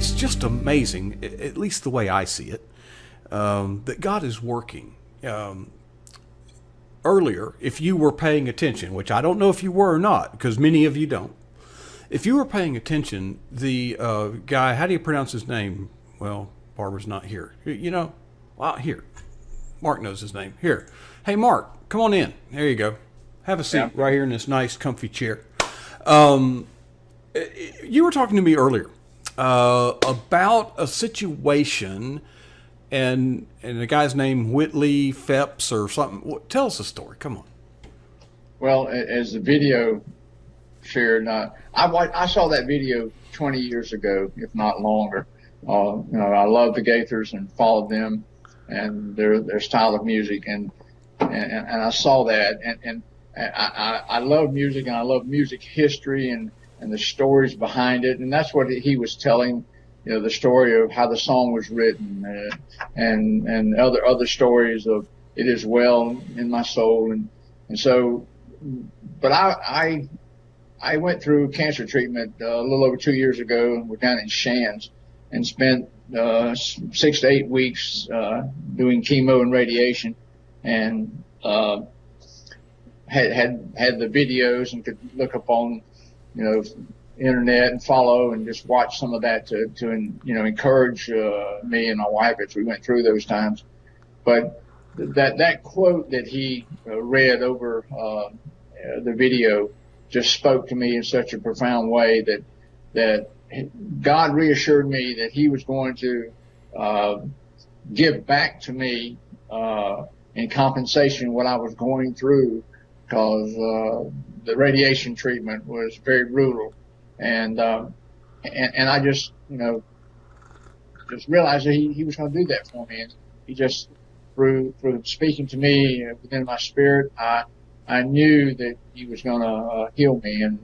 it's just amazing, at least the way I see it, that God is working. Earlier, if you were paying attention, which I don't know if you were or not, because many of you don't, if you were paying attention, the guy, how do you pronounce his name? Well, Barbara's not here. You know, well, here. Mark knows his name. Here. Hey, Mark, come on in. There you go. Have a seat right here in this nice, comfy chair. You were talking to me earlier about a situation, and the guy's name Whitley Phepps or something. Tell us the story. Come on. Well, as the video shared, I saw that video 20 years ago, if not longer. I love the Gaithers and followed them and their style of music, and I saw that, and I love music, and I love music history and the stories behind it, and that's what he was telling, the story of how the song was written, and other stories of it is well in my soul, and so, but I went through cancer treatment a little over 2 years ago, and we're down in Shands, and spent 6 to 8 weeks doing chemo and radiation, and had the videos and could look up on internet and follow and just watch some of that to encourage me and my wife as we went through those times. But that quote that he read over the video just spoke to me in such a profound way that God reassured me that he was going to give back to me in compensation what I was going through, because the radiation treatment was very brutal, and I just realized that he was going to do that for me, and he just through speaking to me within my spirit, I knew that he was going to heal me. And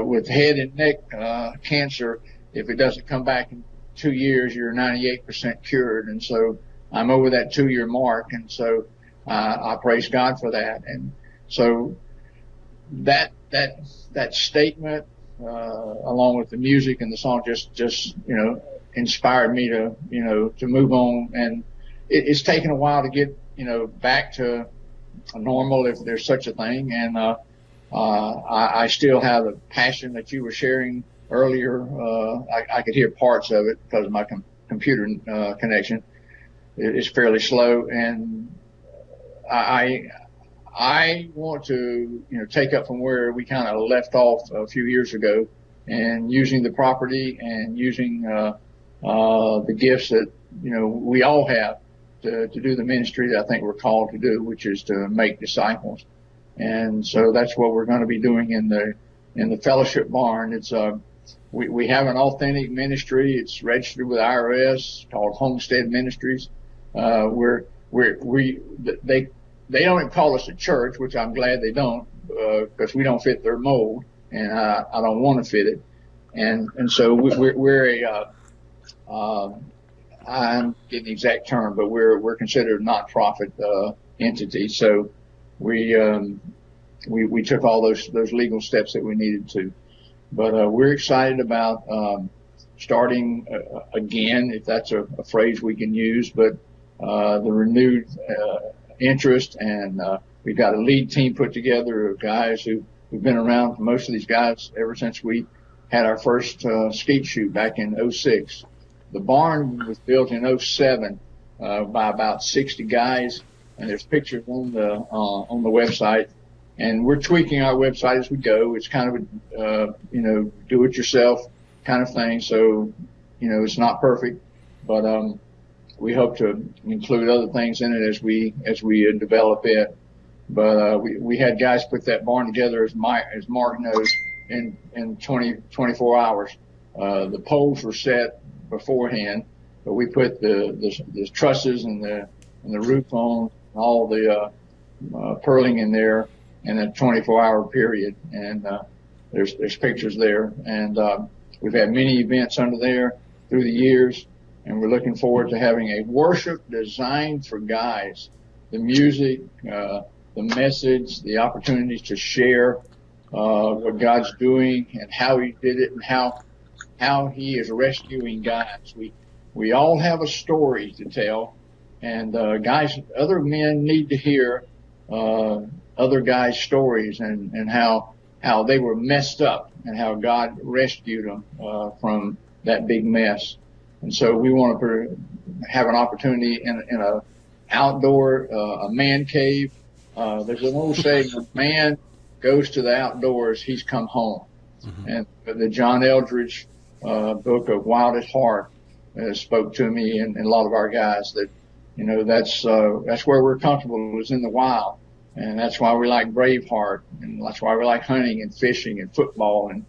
with head and neck cancer, if it doesn't come back in 2 years, you're 98% cured. And so I'm over that 2-year mark. And so I praise God for that. And so that statement, along with the music and the song, just inspired me to move on. And it's taken a while to get back to normal, if there's such a thing. And I still have a passion that you were sharing earlier. I could hear parts of it because of my computer connection is fairly slow, and I want to take up from where we kind of left off a few years ago, and using the property and using the gifts that we all have to do the ministry that I think we're called to do, which is to make disciples. And so that's what we're going to be doing in the fellowship barn. It's we have an authentic ministry. It's registered with IRS, called Homestead Ministries. They don't even call us a church, which I'm glad they don't, because we don't fit their mold, and I don't want to fit it. And so we're a I'm getting the exact term, but we're considered a non-profit entity. So we took all those legal steps that we needed to. But we're excited about starting again, if that's a phrase we can use, but the renewed interest, and we've got a lead team put together of guys who've been around, most of these guys, ever since we had our first skeet shoot back in '06. The barn was built in '07 by about 60 guys, and there's pictures on the website. And we're tweaking our website as we go. It's kind of a do-it-yourself kind of thing, so it's not perfect, but we hope to include other things in it as we develop it. But we had guys put that barn together, as Mark knows, in 24 hours. The poles were set beforehand, but we put the trusses and the roof on, all the purling in there in a 24-hour period, and there's pictures there, and we've had many events under there through the years, and we're looking forward to having a worship designed for guys. The music, the message, the opportunities to share what God's doing and how He did it, and how how he is rescuing guys. We all have a story to tell, and guys, other men need to hear other guys' stories and how they were messed up and how God rescued them from that big mess. And so we want to have an opportunity in a outdoor, a man cave. There's an old saying, when a man goes to the outdoors, he's come home. Mm-hmm. And the John Eldridge book of Wild at Heart spoke to me and a lot of our guys that, you know, that's where we're comfortable, is in the wild. And that's why we like Braveheart, and that's why we like hunting and fishing and football and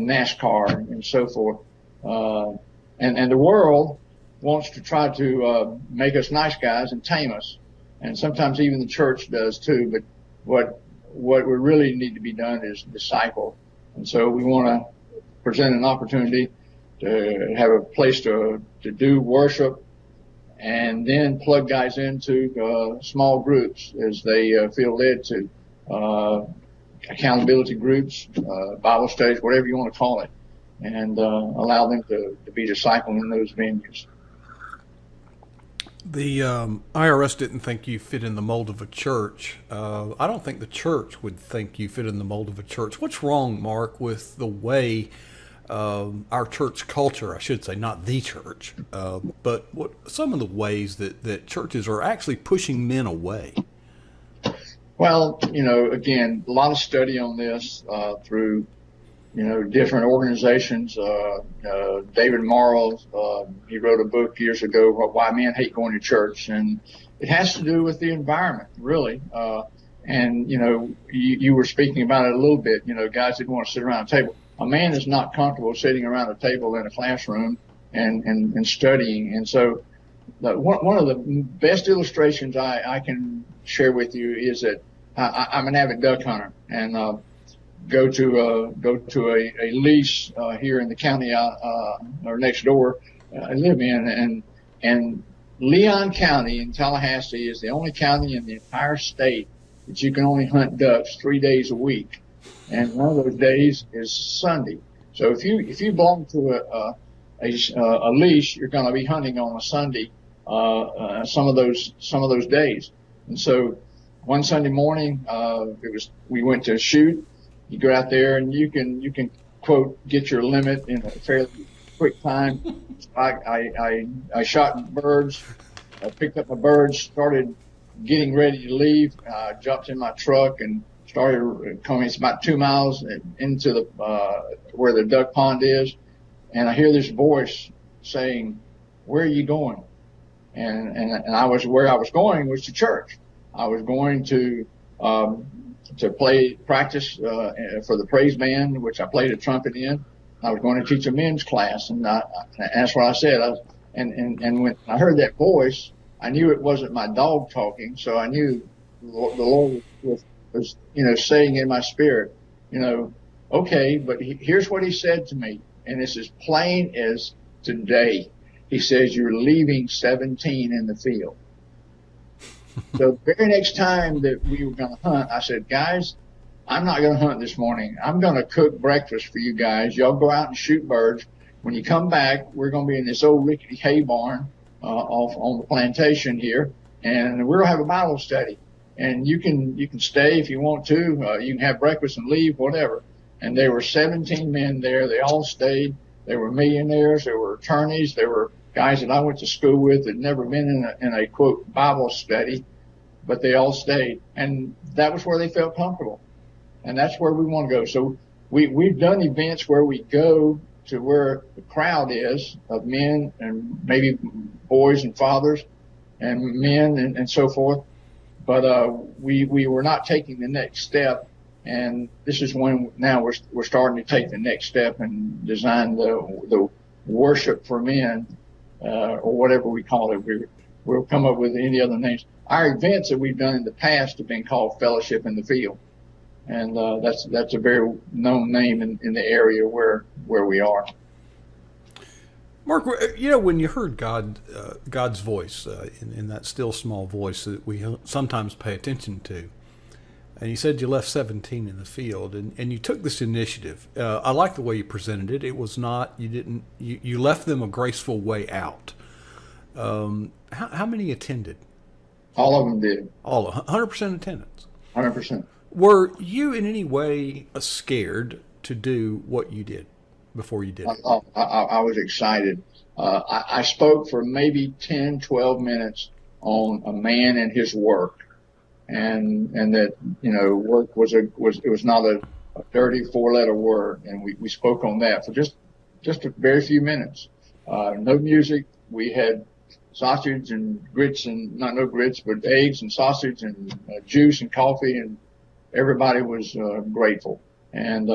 NASCAR and so forth. And the world wants to try to make us nice guys and tame us. And sometimes even the church does too. But what we really need to be done is disciple. And so we want to present an opportunity to have a place to do worship, and then plug guys into small groups as they feel led to, accountability groups, Bible studies, whatever you want to call it, and allow them to be discipled in those venues. The IRS didn't think you fit in the mold of a church. I don't think the church would think you fit in the mold of a church. What's wrong, Mark, with the way our church culture, I should say, not the church, but some of the ways that churches are actually pushing men away? Well, you know, again, a lot of study on this through, you know, different organizations. David Morrow, he wrote a book years ago, Why Men Hate Going to Church, and it has to do with the environment, really. And, you know, you were speaking about it a little bit, you know, guys didn't want to sit around a table. A man is not comfortable sitting around a table in a classroom and studying. And so one of the best illustrations I can share with you is that I'm an avid duck hunter, and go to a lease here in the county or next door I live in, and Leon County in Tallahassee is the only county in the entire state that you can only hunt ducks 3 days a week, and one of those days is Sunday. So if you belong to a lease, you're going to be hunting on a Sunday some of those days. And so one Sunday morning we went to shoot. You go out there and you can quote get your limit in a fairly quick time. I shot birds, I picked up my birds, started getting ready to leave, jumped in my truck and started coming. It's about 2 miles into the where the duck pond is, and I hear this voice saying, "Where are you going?" And where I was going was to church. I was going to practice for the praise band, which I played a trumpet in. I was going to teach a men's class, and that's what I said. And when I heard that voice, I knew it wasn't my dog talking, so I knew the Lord was saying in my spirit, okay, but here's what he said to me, and it's as plain as today. He says, "You're leaving 17 in the field." So the very next time that we were going to hunt, I said, "Guys, I'm not going to hunt this morning. I'm going to cook breakfast for you guys. Y'all go out and shoot birds. When you come back, we're going to be in this old rickety hay barn off on the plantation here, and we're going to have a Bible study. And you can stay if you want to. You can have breakfast and leave, whatever." And there were 17 men there. They all stayed. They were millionaires. There were attorneys. There were guys that I went to school with that had never been in a quote Bible study, but they all stayed, and that was where they felt comfortable, and that's where we want to go. So we've done events where we go to where the crowd is of men and maybe boys and fathers and men and so forth, but we were not taking the next step, and this is when now we're starting to take the next step and design the worship for men. Or whatever we call it. We'll come up with any other names. Our events that we've done in the past have been called Fellowship in the Field. And that's a very known name in the area where we are. Mark, when you heard God's voice in that still small voice that we sometimes pay attention to, And you said you left 17 in the field, and you took this initiative. I like the way you presented it. It was not, you left them a graceful way out. How many attended? All of them did. All 100% attendance. 100%. Were you in any way scared to do what you did before you did it? I was excited. I spoke for maybe 10, 12 minutes on a man and his work. And that, work was not a dirty 4-letter word. And we spoke on that for just a very few minutes. No music. We had sausage and grits and no grits, but eggs and sausage and juice and coffee, and everybody was grateful. And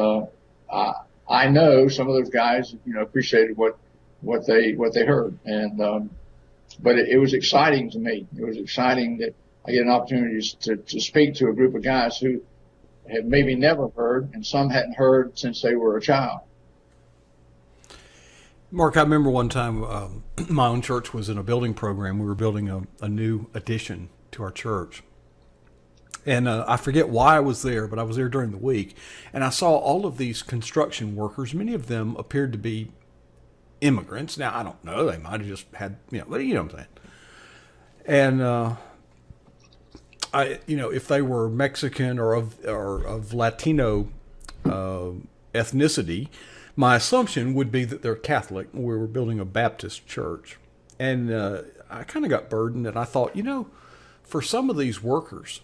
I know some of those guys, appreciated what they heard. And but it was exciting to me. It was exciting that I get an opportunity to speak to a group of guys who had maybe never heard, and some hadn't heard since they were a child. Mark, I remember one time my own church was in a building program. We were building a new addition to our church. And I forget why I was there, but I was there during the week. And I saw all of these construction workers. Many of them appeared to be immigrants. Now, I don't know. They might have just had, but you know what I'm saying. And if they were Mexican or of Latino ethnicity, my assumption would be that they're Catholic. We were building a Baptist church. And I kind of got burdened, and I thought, for some of these workers,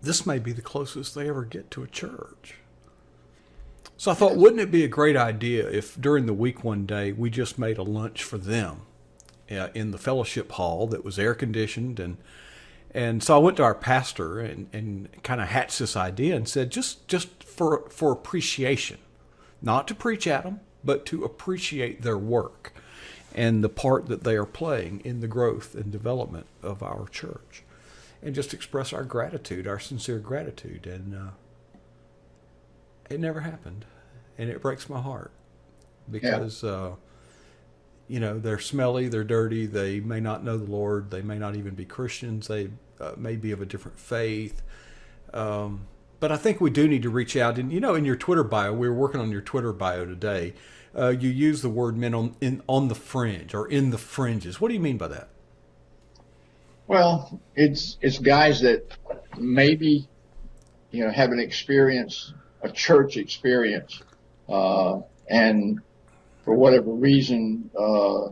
this may be the closest they ever get to a church. So I thought, wouldn't it be a great idea if during the week one day we just made a lunch for them in the fellowship hall that was air conditioned? And so I went to our pastor and kind of hatched this idea and said, just for appreciation, not to preach at them, but to appreciate their work and the part that they are playing in the growth and development of our church, and just express our gratitude, our sincere gratitude. And it never happened, and it breaks my heart because they're smelly, they're dirty, they may not know the Lord, they may not even be Christians, they may be of a different faith. But I think we do need to reach out. And, in your Twitter bio, we were working on your Twitter bio today, you use the word men on the fringe or in the fringes. What do you mean by that? Well, it's guys that maybe, have an experience, a church experience, and for whatever reason, are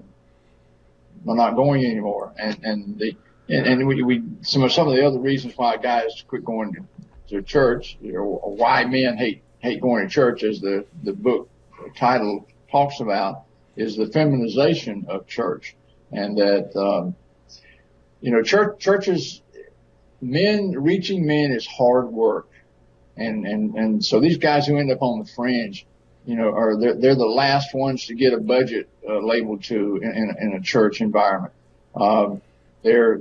not going anymore. And we some of the other reasons why guys quit going to church, or why men hate going to church, as the book title talks about, is the feminization of church. And that, churches, reaching men is hard work. And so these guys who end up on the fringe, they're the last ones to get a budget labeled to in a church environment. They're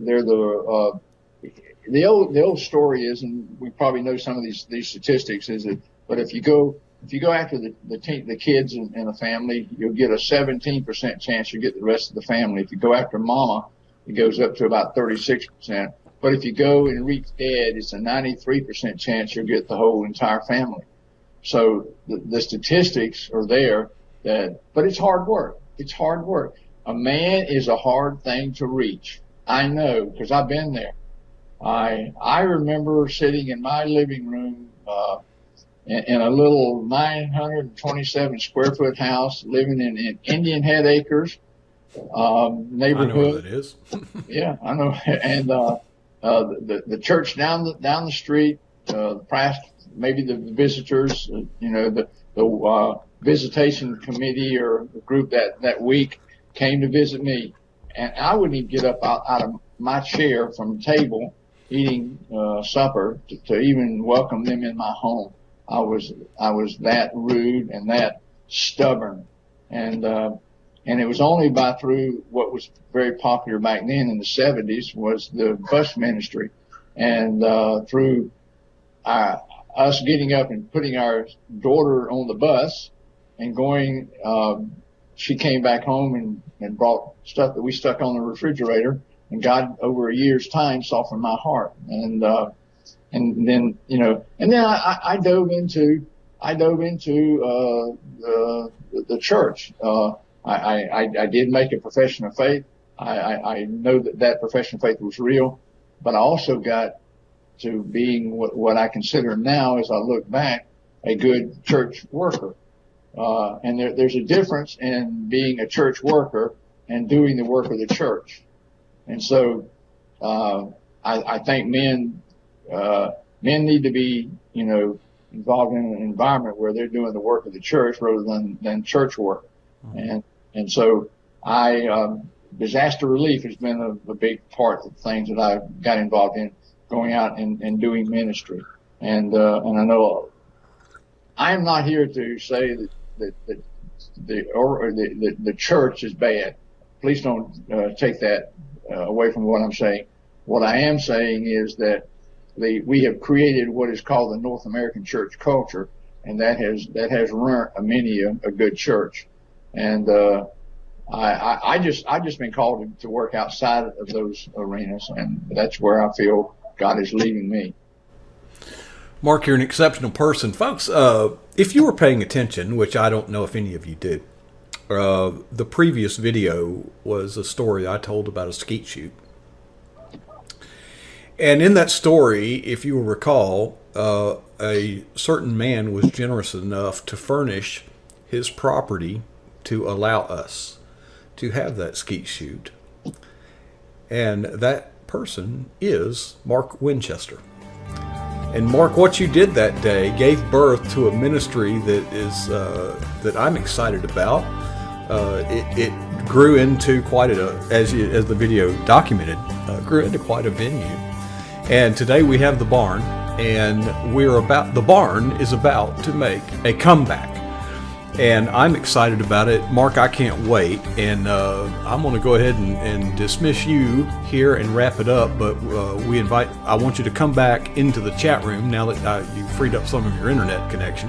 the old story is, and we probably know some of these statistics, is that, but if you go after the kids in a family, you'll get a 17% chance you get the rest of the family. If you go after mama, it goes up to about 36%. But if you go and reach dad, it's a 93% chance you'll get the whole entire family. So the statistics are there but it's hard work. It's hard work. A man is a hard thing to reach. I know, because I've been there. I remember sitting in my living room, in a little 927 square foot house, living in Indian Head Acres, neighborhood. I know where that is. Yeah, I know. And, the church down the street, maybe the visitors, the visitation committee or the group that week came to visit me, and I wouldn't even get up out of my chair from the table eating supper to even welcome them in my home. I was that rude and that stubborn, and it was only through what was very popular back then in the 70s was the bus ministry, and through us getting up and putting our daughter on the bus and going, she came back home and brought stuff that we stuck on the refrigerator, and God over a year's time softened my heart. And then, and then I dove into the church. I did make a profession of faith. I know that profession of faith was real, but I also got to being what I consider now, as I look back, a good church worker. And there's a difference in being a church worker and doing the work of the church. And so, I think men need to be, involved in an environment where they're doing the work of the church rather than church work. And so disaster relief has been a big part of the things that I got involved in, going out and doing ministry. And I know I am not here to say that the church is bad. Please don't take that away from what I'm saying. What I am saying is that we have created what is called the North American church culture, and that has ruined many a good church. And I just been called to work outside of those arenas, and that's where I feel God is leading me. Mark, you're an exceptional person. Folks, if you were paying attention, which I don't know if any of you did, the previous video was a story I told about a skeet shoot. And in that story, if you will recall, a certain man was generous enough to furnish his property to allow us to have that skeet shoot. And that person is Mark Winchester. And Mark, what you did that day gave birth to a ministry that I'm excited about. It grew into quite as the video documented, grew into quite a venue. And today we have the barn, and the barn is about to make a comeback. And I'm excited about it. Mark, I can't wait. And I'm going to go ahead and dismiss you here and wrap it up. But I want you to come back into the chat room now that you've freed up some of your internet connection.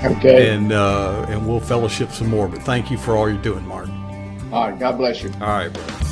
Okay. And we'll fellowship some more. But thank you for all you're doing, Mark. All right. God bless you. All right, brother.